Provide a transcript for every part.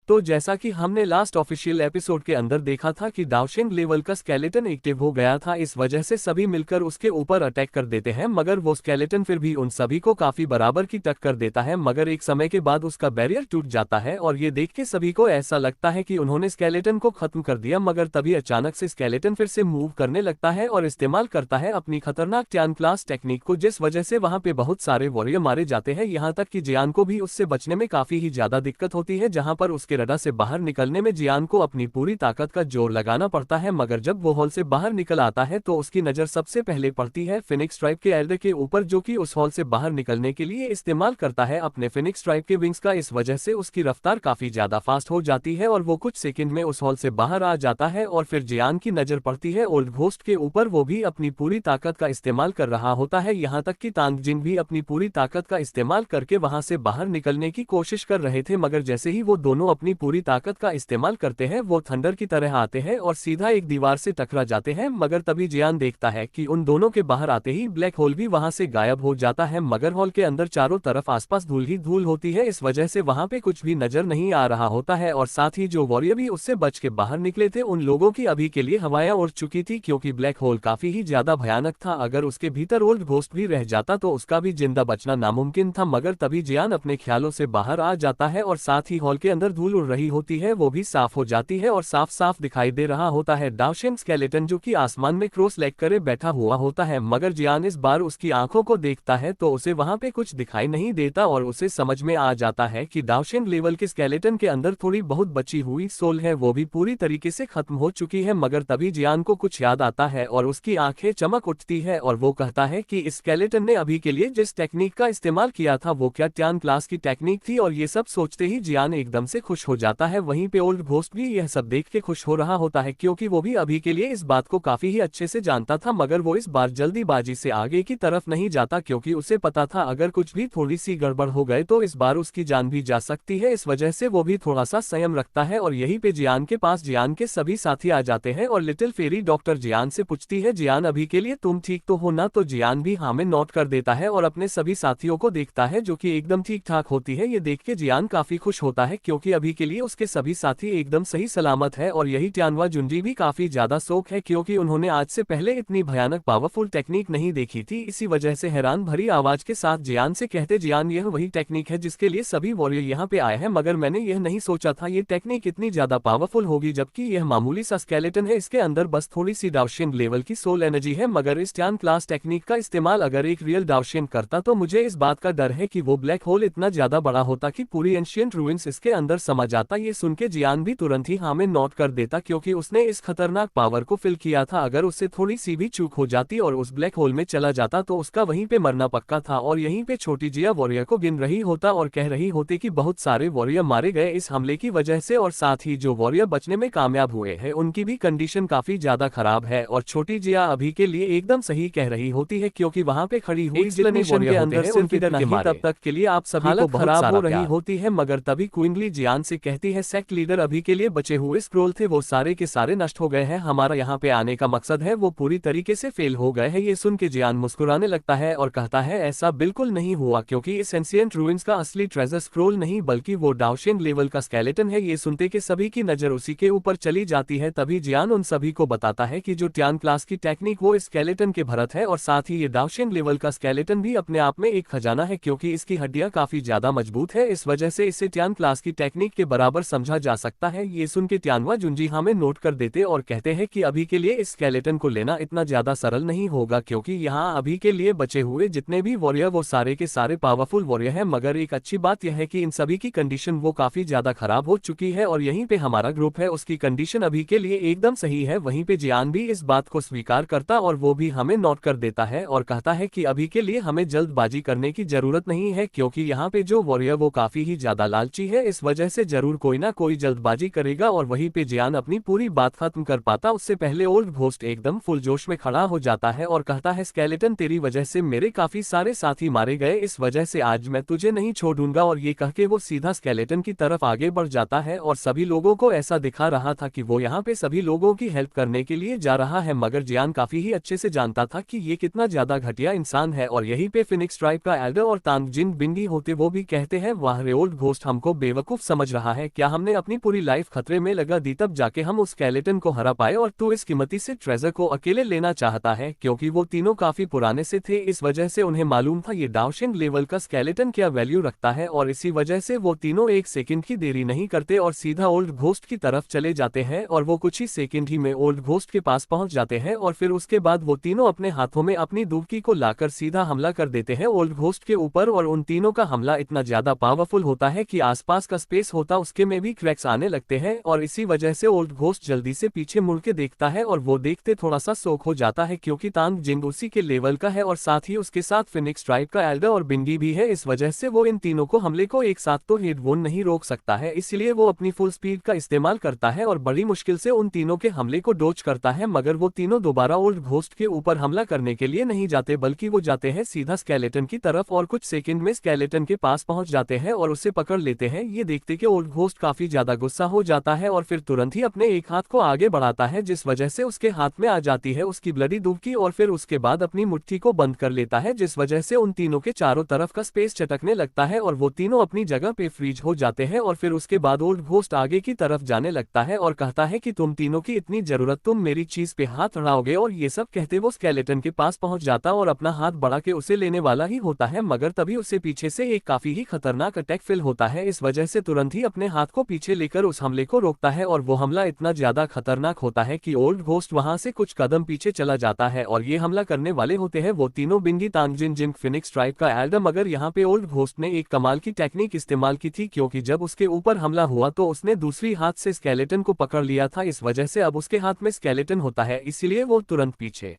तो जैसा कि हमने लास्ट ऑफिशियल एपिसोड के अंदर देखा था कि दाओशिंग लेवल का स्केलेटन एक्टिव हो गया था, इस वजह से सभी मिलकर उसके ऊपर अटैक कर देते हैं, मगर वो स्केलेटन फिर भी उन सभी को काफी बराबर की टक्कर देता है। मगर एक समय के बाद उसका बैरियर टूट जाता है और ये देख के सभी को ऐसा लगता है कि उन्होंने स्केलेटन को खत्म कर दिया, मगर तभी अचानक से स्केलेटन फिर से मूव करने लगता है और इस्तेमाल करता है अपनी खतरनाक ट्यान क्लास टेक्निक को, जिस वजह से वहां पे बहुत सारे वॉरियर मारे जाते हैं। यहाँ तक कि जियान को भी उससे बचने में काफी ही ज्यादा दिक्कत होती है, जहां पर उसके रडार से बाहर निकलने में जियान को अपनी पूरी ताकत का जोर लगाना पड़ता है। मगर जब वो हॉल से बाहर निकल आता है तो उसकी नजर सबसे पहले पड़ती है फिनिक्स ट्राइब के एल्डर के ऊपर, जो कि उस हॉल से बाहर निकलने के लिए इस्तेमाल करता है अपने फिनिक्स ट्राइब के विंग्स का। इस वजह से उसकी रफ्तार काफी ज्यादा फास्ट हो जाती है और वो कुछ सेकंड में उस हॉल से बाहर आ जाता है। और फिर जियान की नजर पड़ती है ओल्ड घोस्ट के ऊपर, वो भी अपनी पूरी ताकत का इस्तेमाल कर रहा होता है। यहाँ तक कि तांग जिन भी अपनी पूरी ताकत का इस्तेमाल करके वहां से बाहर निकलने की कोशिश कर रहे थे, मगर जैसे ही वो दोनों अपनी पूरी ताकत का इस्तेमाल करते हैं वो थंडर की तरह आते हैं और सीधा एक दीवार से टकरा जाते हैं। मगर तभी जियान देखता है कि उन दोनों के बाहर आते ही ब्लैक होल भी वहां से गायब हो जाता है, मगर हॉल के अंदर चारों तरफ आसपास धूल ही धूल होती है, इस वजह से वहां पे कुछ भी नजर नहीं आ रहा होता है। और साथ ही जो वॉरियर भी उससे बच के बाहर निकले थे उन लोगों की अभी के लिए हवाएं उड़ चुकी थी, क्योंकि ब्लैक होल काफी ही ज्यादा भयानक था। अगर उसके भीतर ओल्ड घोस्ट भी रह जाता तो उसका भी जिंदा बचना नामुमकिन था। मगर तभी जियान अपने ख्यालों से बाहर आ जाता है और साथ ही हॉल के अंदर धूल उड़ रही होती है वो भी साफ हो जाती है और साफ साफ दिखाई दे रहा होता है दाओशिंग स्केलेटन, जो कि आसमान में क्रॉस लेग करे बैठा हुआ होता है। मगर जियान इस बार उसकी आंखों को देखता है तो उसे वहां पे कुछ दिखाई नहीं देता और उसे समझ में आ जाता है कि दाओशिंग लेवल के स्केलेटन के अंदर थोड़ी बहुत बची हुई सोल है, वो भी पूरी तरीके से खत्म हो चुकी है। मगर तभी जियान को कुछ याद आता है और उसकी आंखें चमक उठती है और वो कहता है कि इस स्केलेटन ने अभी के लिए जिस टेक्निक का इस्तेमाल किया था वो क्या ट्यान क्लास की टेक्निक थी। और ये सब सोचते ही जियान एकदम से खुश हो जाता है। वहीं पे ओल्ड घोस्ट भी यह सब देख के खुश हो रहा होता है, क्योंकि वो भी अभी के लिए इस बात को काफी ही अच्छे से जानता था, मगर वो इस बार जल्दीबाजी से आगे की तरफ नहीं जाता, क्योंकि उसे पता था अगर कुछ भी थोड़ी सी गड़बड़ हो गए तो इस बार उसकी जान भी जा सकती है। इस वजह से वो भी थोड़ा सा संयम रखता है। और यहीं पे जियान के पास जियान के सभी साथी आ जाते हैं और लिटिल फेरी डॉक्टर जियान से पूछती है, जियान अभी के लिए तुम ठीक तो हो ना? तो जियान भी हाँ में नोट कर देता है और अपने सभी साथियों को देखता है जो कि एकदम ठीक ठाक होती है। ये देख के जियान काफी खुश होता है, क्योंकि अभी के लिए उसके सभी साथी एकदम सही सलामत है। और यही ट्यानवा जुंजी भी काफी ज्यादा शौक है, क्योंकि उन्होंने आज से पहले इतनी भयानक पावरफुल टेक्निक नहीं देखी थी। इसी वजह से हैरान भरी आवाज के साथ जियान से कहते, जियान यह वही टेक्निक है जिसके लिए सभी वॉरियर यहाँ पे आए हैं, मगर मैंने यह नहीं सोचा था ये टेक्निक इतनी ज्यादा पावरफुल होगी, जबकि यह मामूली सा स्केलेटन है, इसके अंदर बस थोड़ी सी दाओशिंग लेवल की सोल एनर्जी है। मगर इस ट्यान क्लास टेक्निक का इस्तेमाल अगर एक रियल दाओशिंग करता तो मुझे इस बात का डर है कि वो ब्लैक होल इतना ज्यादा बड़ा होता कि पूरी एंशिएंट रूइंस इसके अंदर समा जाता। ये सुन के जियान भी तुरंत ही हाँ में नोट कर देता, क्योंकि उसने इस खतरनाक पावर को फील किया था। अगर उससे थोड़ी सी भी चूक हो जाती और उस ब्लैक होल में चला जाता तो उसका वहीं पे मरना पक्का था। और यहीं पे छोटी जिया वॉरियर को गिन रही होता और कह रही होती कि बहुत सारे वॉरियर मारे गए इस हमले की वजह से, और साथ ही जो वॉरियर बचने में कामयाब हुए हैं उनकी भी कंडीशन काफी ज्यादा खराब है। और छोटी जिया अभी के लिए एकदम सही कह रही होती है, क्योंकि वहां पे खड़ी हुई एक्सप्लेनेशन के अंदर सिर्फ इतना ही तब तक के लिए आप सभी को खराब हो रही होती है। मगर तभी क्वीनली जियान से कहती है, सेक्ट लीडर अभी के लिए बचे हुए स्क्रोल थे वो सारे के सारे नष्ट हो गए हैं, हमारा यहाँ पे आने का मकसद है वो पूरी तरीके से फेल हो गए हैं। ये सुन के जियान मुस्कुराने लगता है और कहता है, ऐसा बिल्कुल नहीं हुआ, क्योंकि इस एंशिएंट रूइंस का असली ट्रेजर स्क्रोल नहीं बल्कि वो दाओशिंग लेवल का स्केलेटन है। ये सुनते के सभी की नजर उसी के ऊपर चली जाती है। तभी जियान उन सभी को बताता है कि जो ट्यान क्लास की टेक्निक वो इस स्केलेटन के भरत है, और साथ ही ये दाओशिंग लेवल का स्केलेटन भी अपने आप में एक खजाना है, क्योंकि इसकी हड्डियां काफी ज्यादा मजबूत है। इस वजह से इसे ट्यान क्लास की टेक्निक के बराबर समझा जा सकता है। ये सुन के ट्यानवा जुंजी हमें नोट कर देते और कहते हैं कि अभी के लिए इस स्केलेटन को लेना इतना ज्यादा सरल नहीं होगा, क्योंकि यहाँ अभी के लिए बचे हुए जितने भी वॉरियर वो सारे के सारे पावरफुल वॉरियर हैं। मगर एक अच्छी बात यह है कि इन सभी की कंडीशन वो काफी ज्यादा खराब हो चुकी है, और यहीं पे हमारा ग्रुप है उसकी कंडीशन अभी के लिए एकदम सही है। वहीं पे जियान भी इस बात को स्वीकार करता और वो भी हमें नोट कर देता है और कहता है कि अभी के लिए हमें जल्दबाजी करने की जरूरत नहीं है, क्योंकि यहाँ पे जो वॉरियर वो काफी ही ज्यादा लालची है, इस वजह से जरूर कोई ना कोई जल्दबाजी करेगा। और वहीं पे जियान अपनी पूरी बात खत्म कर पाता उससे पहले ओल्ड घोस्ट एकदम फुल जोश में खड़ा हो जाता है और कहता है, स्केलेटन तेरी वजह से मेरे काफी सारे साथी मारे गए, इस वजह से आज मैं तुझे नहीं छोड़ूंगा। और ये कह के वो सीधा स्केलेटन की तरफ आगे बढ़ जाता है और सभी लोगों को ऐसा दिखा रहा था कि वो यहाँ पे सभी लोगों की हेल्प करने के लिए जा रहा है। मगर जियान काफी ही अच्छे से जानता था कि ये कितना ज्यादा घटिया इंसान है। और यहीं पे फिनिक्स ट्राइब का एल्डर और तांग जिन बिंगी होते वो भी कहते हैं, वाह रे ओल्ड घोस्ट हमको बेवकूफ समझ रहा है, क्या हमने अपनी पूरी लाइफ खतरे में लगा दी तब जाके हम उस स्केलेटन को हरा पाए और तू इस कीमती से ट्रेजर को अकेले लेना चाहता है। क्योंकि वो तीनों काफी पुराने से थे, इस वजह से उन्हें मालूम था ये डाओशिंग लेवल का स्केलेटन क्या वैल्यू रखता है, और इसी वजह से वो तीनों एक सेकंड की देरी नहीं करते और सीधा ओल्ड घोस्ट की तरफ चले जाते हैं। और वो कुछ ही सेकंड ही में ओल्ड घोस्ट के पास पहुंच जाते हैं और फिर उसके बाद वो तीनों अपने हाथों में अपनी डुबकी को लाकर सीधा हमला कर देते हैं ओल्ड घोस्ट के ऊपर। और उन तीनों का हमला इतना ज्यादा पावरफुल होता है कि आसपास का स्पेस होता उसके में भी क्रैक्स आने लगते हैं, और इसी वजह से ओल्ड घोस्ट जल्दी से पीछे मुड़ के देखता है और वो देखते थोड़ा सा शॉक हो जाता है, क्योंकि तांग जिंग उसी के लेवल का है और साथ ही उसके साथ फिनिक्स ट्राइब का एल्डर और बिंगी भी है। इस वजह से वो इन तीनों को हमले को एक साथ तो हेडवोन नहीं रोक सकता है, इसलिए वो अपनी फुल स्पीड का इस्तेमाल करता है और बड़ी मुश्किल से उन तीनों के हमले को डोज करता है। मगर वो तीनों दोबारा ओल्ड घोस्ट के ऊपर हमला करने के लिए नहीं जाते, बल्कि वो जाते हैं सीधा स्केलेटन की तरफ और कुछ सेकंड में स्केलेटन के पास पहुंच जाते हैं और उसे पकड़ लेते हैं। ये देखते कि ओल्ड घोस्ट काफी ज्यादा गुस्सा हो जाता है और फिर तुरंत ही अपने एक हाथ को आगे बढ़ाता है, जिस वजह से उसके हाथ में आ जाती है उसकी ब्लडी डुबकी, और फिर उसके बाद अपनी मुट्ठी को बंद कर लेता है, जिस वजह से उन तीनों के चारों तरफ का स्पेस चटकने लगता है और वो तीनों अपनी जगह पे फ्रीज हो जाते हैं। और फिर उसके बाद ओल्ड घोस्ट आगे की तरफ जाने लगता है और कहता है कि तुम तीनों की इतनी जरूरत, तुम मेरी चीज पे हाथ अड़ाओगे। और ये सब कहते वो स्केलेटन के पास पहुंच जाता और अपना हाथ बढ़ा के उसे लेने वाला ही होता है, मगर तभी उसे पीछे से एक काफी ही खतरनाक अटैक फील होता है। इस वजह से तुरंत ही अपने हाथ को पीछे लेकर उस हमले को रोकता है और वो हमला इतना ज्यादा खतरनाक होता है कि ओल्ड घोस्ट वहां से कुछ कदम पीछे चला जाता है। और ये हमला करने वाले होते हैं वो तीनों बिंगी, तांग जिन जिंग, फिनिक्स ट्राइब का एल्डर। मगर यहाँ पे ओल्ड घोस्ट ने एक कमाल की टेक्निक इस्तेमाल की थी, क्योंकि जब उसके ऊपर हमला हुआ तो उसने दूसरी हाथ से स्केलेटन को पकड़ लिया था, इस वजह से अब उसके हाथ में स्केलेटन होता है, इसीलिए वो तुरंत पीछे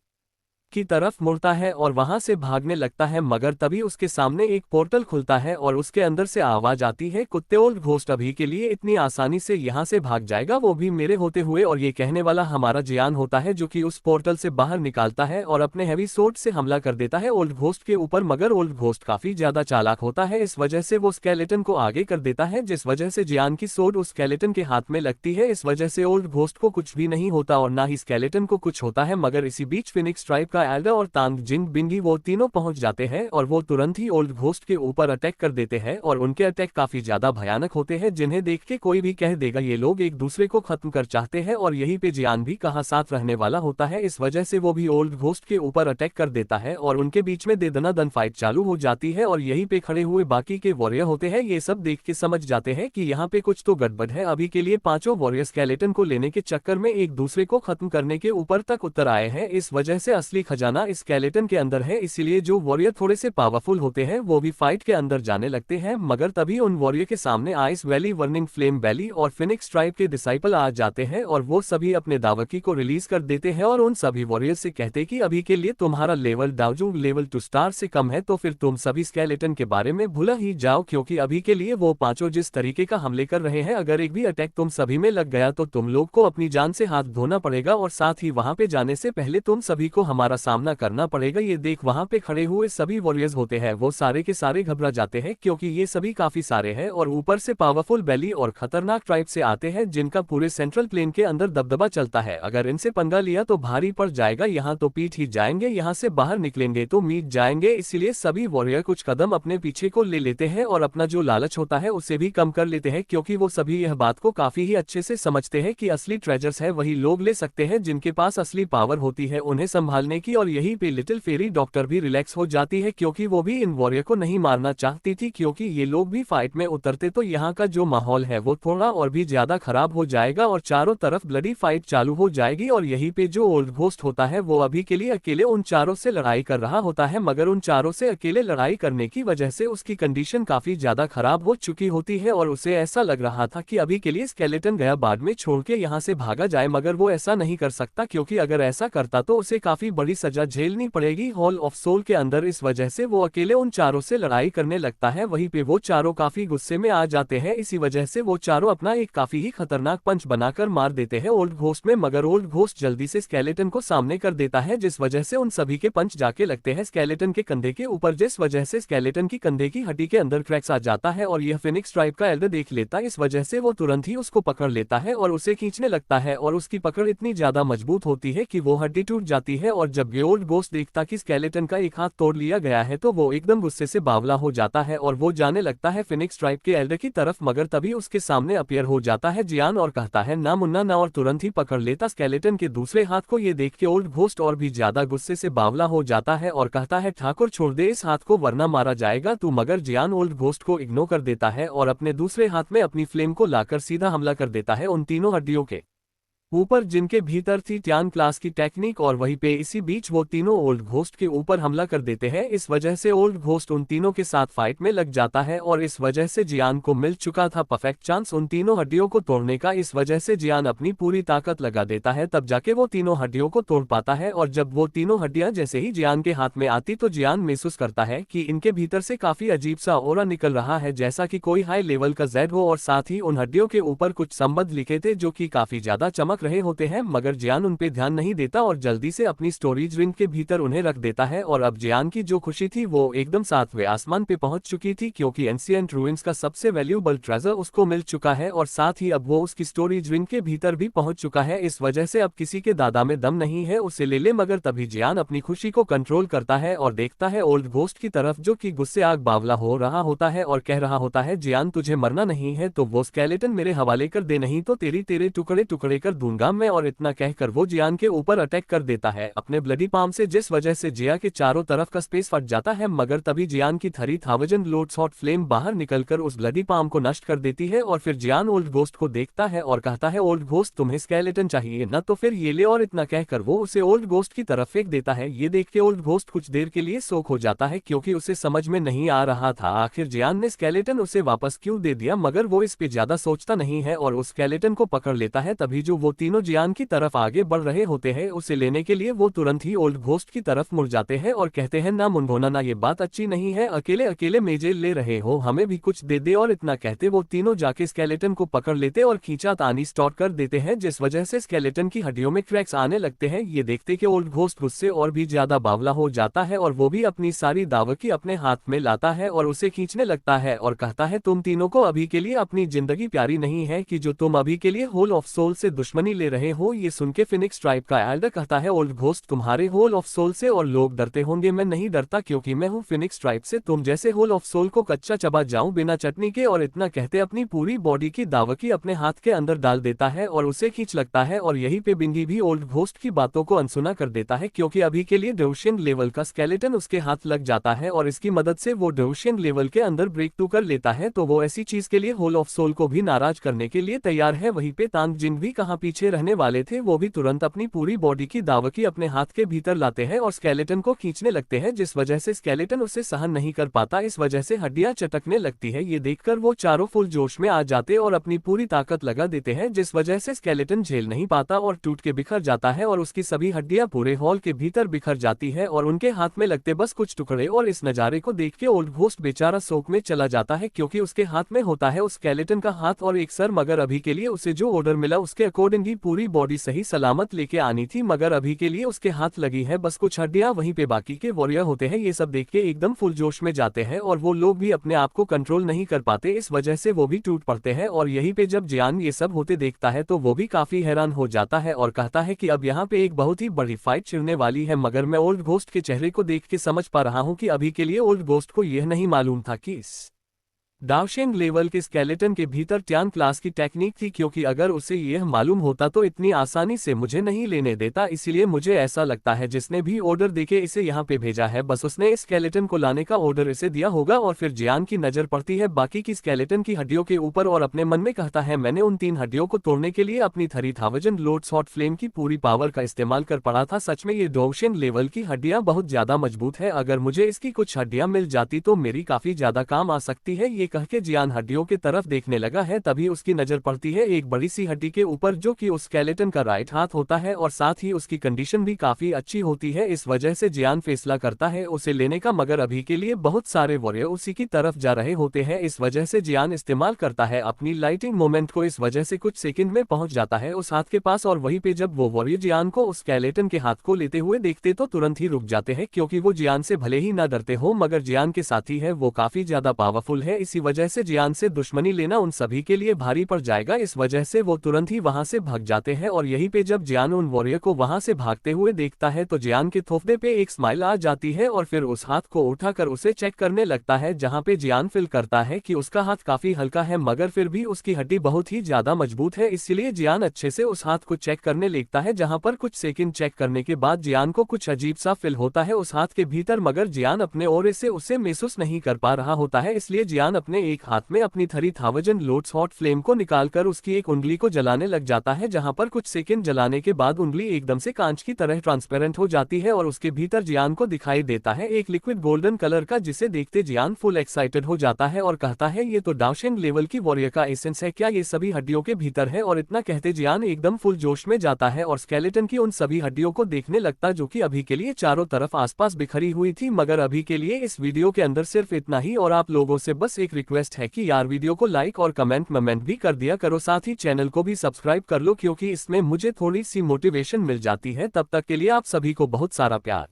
की तरफ मुड़ता है और वहां से भागने लगता है। मगर तभी उसके सामने एक पोर्टल खुलता है और उसके अंदर से आवाज आती है, कुत्ते, ओल्ड घोस्ट अभी के लिए इतनी आसानी से यहाँ से भाग जाएगा, वो भी मेरे होते हुए। और ये कहने वाला हमारा जियान होता है, जो कि उस पोर्टल से बाहर निकालता है और अपने हैवी सोर्ड से हमला कर देता है ओल्ड घोस्ट के ऊपर। मगर ओल्ड घोस्ट काफी ज्यादा चालाक होता है, इस वजह से वो स्केलेटन को आगे कर देता है, जिस वजह से जियान की सोर्ड उस स्केलेटन के हाथ में लगती है। इस वजह से ओल्ड घोस्ट को कुछ भी नहीं होता और ना ही स्केलेटन को कुछ होता है। मगर इसी बीच फिनिक्स ट्राइब का एल्डर और तांग जिंग बिंगी वो तीनों पहुंच जाते हैं और वो तुरंत ही ओल्ड घोस्ट के ऊपर अटैक कर देते हैं। और उनके अटैक काफी ज्यादा भयानक होते हैं, जिन्हें देख के कोई भी कह देगा ये लोग एक दूसरे को खत्म कर चाहते हैं। और यहीं पे जियान भी कहाँ साथ रहने वाला होता है, इस वजह से वो भी ओल्ड घोस्ट के ऊपर अटैक कर देता है और उनके बीच में दे दनादन फाइट चालू हो जाती है। और यहीं पे खड़े हुए बाकी के वॉरियर होते हैं, ये सब देख के समझ जाते हैं कि यहाँ पे कुछ तो गड़बड़ है। अभी के लिए पांचों वॉरियर स्केलेटन को लेने के चक्कर में एक दूसरे को खत्म करने के ऊपर तक उतर आए हैं, इस वजह से असली खजाना इस स्केलेटन के अंदर है। इसीलिए जो वॉरियर थोड़े से पावरफुल होते हैं वो भी फाइट के अंदर जाने लगते हैं। मगर तभी उन वॉरियर के सामने ice valley, burning flame valley और फिनिक्स ट्राइब के डिसाइपल आ जाते हैं और वो सभी अपने दावकी को रिलीज कर देते हैं और उन सभी वॉरियर से कहते कि अभी के लिए तुम्हारा लेवल डाउजू लेवल 2 स्टार से कम है, तो फिर तुम सभी स्केलेटन के बारे में भूला ही जाओ, क्योंकि अभी के लिए वो पांचों जिस तरीके का हमले कर रहे हैं, अगर एक भी अटैक तुम सभी में लग गया तो तुम लोग को अपनी जान से हाथ धोना पड़ेगा और साथ ही वहां पे जाने से पहले तुम सभी को हमारा सामना करना पड़ेगा। ये देख वहां पे खड़े हुए सभी वॉरियर्स होते हैं वो सारे के सारे घबरा जाते हैं, क्योंकि ये सभी काफी सारे हैं और ऊपर से पावरफुल बैली और खतरनाक ट्राइब से आते हैं, जिनका पूरे सेंट्रल प्लेन के अंदर दबदबा चलता है। अगर इनसे पंगा लिया तो भारी पड़ जाएगा, यहाँ तो पीट ही जाएंगे, यहाँ से बाहर निकलेंगे तो मीट जाएंगे। इसीलिए सभी वॉरियर कुछ कदम अपने पीछे को ले लेते हैं और अपना जो लालच होता है उसे भी कम कर लेते हैं, क्योंकि वो सभी यह बात को काफी ही अच्छे से समझते हैं कि असली ट्रेजर्स है वही लोग ले सकते हैं जिनके पास असली पावर होती है उन्हें संभालने की। और यही पे लिटिल फेरी डॉक्टर भी रिलैक्स हो जाती है, क्योंकि वो भी इन वॉरियर को नहीं मारना चाहती थी, क्योंकि ये लोग भी फाइट में उतरते तो यहाँ का जो माहौल है वो थोड़ा और भी ज्यादा खराब हो जाएगा और चारों तरफ ब्लडी फाइट चालू हो जाएगी। और यहीं पे जो ओल्ड घोस्ट होता है वो अभी के लिए अकेले उन चारों से लड़ाई कर रहा होता है, मगर उन चारों से अकेले लड़ाई करने की वजह से उसकी कंडीशन काफी ज्यादा खराब हो चुकी होती है और उसे ऐसा लग रहा था कि अभी के लिए स्केलेटन गया बाद में छोड़ के यहाँ से भागा जाए, मगर वो ऐसा नहीं कर सकता, क्योंकि अगर ऐसा करता तो उसे काफी बड़ी सजा झेलनी पड़ेगी हॉल ऑफ सोल के अंदर। इस वजह से वो अकेले उन चारों से लड़ाई करने लगता है। वहीं पे वो चारों काफी गुस्से में आ जाते हैं, इसी वजह से वो चारों अपना एक काफी ही खतरनाक पंच बनाकर मार देते हैं ओल्ड घोस्ट में। मगर ओल्ड घोस्ट जल्दी से स्केलेटन को सामने कर देता है, जिस वजह से उन सभी के पंच जाके लगते हैं स्केलेटन के कंधे के ऊपर, जिस वजह से स्केलेटन की कंधे की हड्डी के अंदर क्रैक्स आ जाता है और यह फिनिक्स ट्राइब का एल्डर देख लेता है। इस वजह से वो तुरंत ही उसको पकड़ लेता है और उसे खींचने लगता है और उसकी पकड़ इतनी ज्यादा मजबूत होती है कि वो हड्डी टूट जाती है। और जब जब ये ओल्ड घोस्ट देखता कि स्केलेटन का एक हाथ तोड़ लिया गया है तो वो एकदम गुस्से से बावला हो जाता है और वो जाने लगता है फिनिक्स ट्राइब के एल्डर की तरफ, मगर तभी उसके सामने अपीयर हो जाता है जियान और कहता है ना मुन्ना ना, और तुरंत ही पकड़ लेता स्केलेटन के दूसरे हाथ को। ये देख के ओल्ड घोस्ट और भी ज्यादा गुस्से से बावला हो जाता है और कहता है ठाकुर छोड़ दे इस हाथ को वरना मारा जाएगा तू, मगर जियान ओल्ड घोस्ट को इग्नोर कर देता है और अपने दूसरे हाथ में अपनी फ्लेम को लाकर सीधा हमला कर देता है उन तीनों हड्डियों के ऊपर जिनके भीतर थी ट्यान क्लास की टेक्निक, और वहीं पे इसी बीच वो तीनों ओल्ड घोस्ट के ऊपर हमला कर देते हैं। इस वजह से ओल्ड घोस्ट उन तीनों के साथ फाइट में लग जाता है और इस वजह से जियान को मिल चुका था परफेक्ट चांस उन तीनों हड्डियों को तोड़ने का। इस वजह से जियान अपनी पूरी ताकत लगा देता है, तब जाके वो तीनों हड्डियों को तोड़ पाता है। और जब वो तीनों हड्डियां जैसे ही जियान के हाथ में आती तो जियान महसूस करता है कि इनके भीतर से काफी अजीब सा ऑरा निकल रहा है, जैसा कि कोई हाई लेवल का जेड हो, और साथ ही उन हड्डियों के ऊपर कुछ संबंध लिखे थे जो कि काफी ज्यादा चमक रहे होते हैं, मगर जियान उन पे ध्यान नहीं देता और जल्दी से अपनी स्टोरेज रिंग के भीतर उन्हें रख देता है। और अब जियान की जो खुशी थी वो एकदम 7वें आसमान पे पहुंच चुकी थी, क्योंकि एंशिएंट रूइंस का सबसे वैल्यूएबल ट्रेजर उसको मिल चुका है और साथ ही अब वो उसकी स्टोरेज रिंग के भीतर भी पहुंच चुका है। इस वजह से अब किसी के दादा में दम नहीं है उसे ले ले, मगर तभी जियान अपनी खुशी को कंट्रोल करता है और देखता है ओल्ड घोस्ट की तरफ जो कि गुस्से आग बावला हो रहा होता है और कह रहा होता है जियान तुझे मरना नहीं है तो वो स्केलेटन मेरे हवाले कर दे, नहीं तो तेरे टुकड़े टुकड़े कर दूंगा मैं। और इतना कहकर वो जियान के ऊपर अटैक कर देता है अपने ब्लडी पाम से, जिस वजह से जिया के चारों तरफ का स्पेस फट जाता है, मगर तभी जियान की 3000 लोड्स हॉट फ्लेम बाहर निकलकर उस ब्लडी पाम को नष्ट कर देती है। और फिर जियान ओल्ड घोस्ट को देखता है और कहता है ओल्ड घोस्ट तुम्हें स्केलेटन चाहिए ना, तो फिर ये ले, और इतना कहकर वो उसे ओल्ड घोस्ट की तरफ फेंक देता है। ये देख के ओल्ड घोस्ट कुछ देर के लिए शॉक हो जाता है, क्योंकि उसे समझ में नहीं आ रहा था आखिर जियान ने स्केलेटन उसे वापस क्यों दे दिया, मगर वो इस पे ज्यादा सोचता नहीं है और उस स्केलेटन को पकड़ लेता है। तभी जो वो तीनों जियान की तरफ आगे बढ़ रहे होते हैं उसे लेने के लिए वो तुरंत ही ओल्ड घोस्ट की तरफ मुड़ जाते हैं और कहते हैं ना मुनभोना ना, ये बात अच्छी नहीं है, अकेले अकेले मेजे ले रहे हो, हमें भी कुछ दे दे। और इतना कहते वो तीनों जाके स्केलेटन को पकड़ लेते और खींचातानी स्टार्ट कर देते हैं, जिस वजह से स्केलेटन की हड्डियों में क्रैक्स आने लगते हैं। ये देखते कि ओल्ड घोस्ट गुस्से और भी ज्यादा बावला हो जाता है और वो भी अपनी सारी दावकी अपने हाथ में लाता है और उसे खींचने लगता है और कहता है तुम तीनों को अभी के लिए अपनी जिंदगी प्यारी नहीं है कि जो तुम अभी के लिए होल ऑफ सोल से दुश्मनी ले रहे हो। ये सुन के फिनिक्स ट्राइब का एल्डर कहता है ओल्ड घोस्ट तुम्हारे होल ऑफ सोल से और लोग डरते होंगे, मैं नहीं डरता क्योंकि मैं हूँ फिनिक्स ट्राइब से, तुम जैसे होल ऑफ सोल को कच्चा चबा जाऊं बिना चटनी के। और इतना कहते अपनी पूरी बॉडी की दावकी अपने हाथ के अंदर डाल देता है और उसे खींच लगता है और यहीं पे बिंगी भी ओल्ड घोस्ट की बातों को अनसुना कर देता है, क्योंकि अभी के लिए डेवशियन लेवल का स्केलेटन उसके हाथ लग जाता है और इसकी मदद से वो डेवशियन लेवल के अंदर ब्रेक टू कर लेता है। तो वो ऐसी चीज के लिए होल ऑफ सोल को भी नाराज करने के लिए तैयार है। वहीं पे तांग जिन भी कहाँ पीछे रहने वाले थे वो भी तुरंत अपनी पूरी बॉडी की दावकी अपने हाथ के भीतर लाते हैं और स्केलेटन को खींचने लगते हैं, जिस वजह से स्केलेटन उसे सहन नहीं कर पाता। इस वजह से हड्डियां चटकने लगती है। ये देखकर वो चारों फुल जोश में आ जाते और अपनी पूरी ताकत लगा देते हैं, जिस वजह से स्केलेटन झेल नहीं पाता और टूट के बिखर जाता है और उसकी सभी हड्डियां पूरे हॉल के भीतर बिखर जाती है और उनके हाथ में लगते बस कुछ टुकड़े। और इस नजारे को देख के ओल्ड घोस्ट बेचारा शोक में चला जाता है, क्योंकि उसके हाथ में होता है उस स्केलेटन का हाथ और एक सर, मगर अभी के लिए उसे जो ऑर्डर मिला उसके अकॉर्डिंग ही पूरी बॉडी सही सलामत लेके आनी थी, मगर अभी के लिए उसके हाथ लगी है बस कुछ हड्डियां। वहीं पे बाकी के वॉरियर होते हैं ये सब देख के एकदम फुल जोश में जाते हैं और वो लोग भी अपने आप को कंट्रोल नहीं कर पाते, इस वजह से वो भी टूट पड़ते हैं। और यहीं पे जब जियान ये सब होते देखता है तो वो भी काफी हैरान हो जाता है और कहता है कि अब यहाँ पे एक बहुत ही बड़ी फाइट छिड़ने वाली है, मगर मैं ओल्ड घोस्ट के चेहरे को देख के समझ पा रहा हूँ कि अभी के लिए ओल्ड घोस्ट को यह नहीं मालूम था कि इस दावशेंग लेवल के स्केलेटन के भीतर ट्यान क्लास की टेक्निक थी, क्योंकि अगर उसे यह मालूम होता तो इतनी आसानी से मुझे नहीं लेने देता। इसलिए मुझे ऐसा लगता है जिसने भी ऑर्डर देके इसे यहाँ पे भेजा है बस उसने इस स्केलेटन को लाने का ऑर्डर इसे दिया होगा। और फिर जियान की नजर पड़ती है बाकी की स्केलेटन की हड्डियों के ऊपर और अपने मन में कहता है मैंने उन 3 हड्डियों को तोड़ने के लिए अपनी 3000 लोड्स हॉट फ्लेम की पूरी पावर का इस्तेमाल कर पड़ा था। सच में ये दावशेंग लेवल की हड्डियां बहुत ज्यादा मजबूत है, अगर मुझे इसकी कुछ हड्डियां मिल जाती तो मेरी काफी ज्यादा काम आ सकती है। ये कह के जियान हड्डियों के तरफ देखने लगा है, तभी उसकी नजर पड़ती है एक बड़ी सी हड्डी के ऊपर जो कि उस स्केलेटन का राइट हाथ होता है और साथ ही उसकी कंडीशन भी काफी अच्छी होती है। इस वजह से जियान फैसला करता है उसे लेने का, मगर अभी के लिए बहुत सारे वॉरियर उसी की तरफ जा रहे होते हैं। इस वजह से जियान इस्तेमाल करता है अपनी लाइटिंग मोमेंट को, इस वजह से कुछ सेकंड में पहुंच जाता है उस हाथ के पास। और वहीं पे जब वो वॉरियर जियान को उस स्केलेटन के हाथ को लेते हुए देखते तो तुरंत ही रुक जाते हैं, क्योंकि वो जियान से भले ही ना डरते हो मगर जियान के साथी है वो काफी ज्यादा पावरफुल है। इसी वजह से जियान से दुश्मनी लेना उन सभी के लिए भारी पड़ जाएगा। इस वजह से वो तुरंत ही वहां से भाग जाते हैं और यहीं पे जब जियान उन वॉरियर को वहां से भागते हुए देखता है तो जियान के थोपड़े पे एक स्माइल आ जाती है और फिर उस हाथ को उठाकर उसे चेक करने लगता है, जहां पे जियान फील करता है कि उसका हाथ काफी हल्का है मगर फिर भी उसकी हड्डी बहुत ही ज्यादा मजबूत है। इसलिए जियान अच्छे से उस हाथ को चेक करने लगता है, जहां पर कुछ सेकंड चेक करने के बाद जियान को कुछ अजीब सा फील होता है उस हाथ के भीतर, मगर जियान अपने ओर से उसे महसूस नहीं कर पा रहा होता है। इसलिए जियान अपने एक हाथ में अपनी 3000 लोट्स हॉट फ्लेम को निकालकर उसकी एक उंगली को जलाने लग जाता है, जहां पर कुछ सेकंड जलाने के बाद उंगली एकदम से कांच की तरह ट्रांसपेरेंट हो जाती है और उसके भीतर जियान को दिखाई देता है एक लिक्विड गोल्डन कलर का, जिसे देखते जियान फुल एक्साइटेड हो जाता है और कहता है ये तो डाओशेंग लेवल की वॉरियर का एसेंस है, क्या ये सभी हड्डियों के भीतर है। और इतना कहते जियान एकदम फुल जोश में जाता है और स्केलेटन की उन सभी हड्डियों को देखने लगता जो कि अभी के लिए चारों तरफ आसपास बिखरी हुई थी। मगर अभी के लिए इस वीडियो के अंदर सिर्फ इतना ही और आप लोगों से बस एक रिक्वेस्ट है कि यार वीडियो को लाइक और कमेंट भी कर दिया करो, साथ ही चैनल को भी सब्सक्राइब कर लो क्योंकि इसमें मुझे थोड़ी सी मोटिवेशन मिल जाती है। तब तक के लिए आप सभी को बहुत सारा प्यार।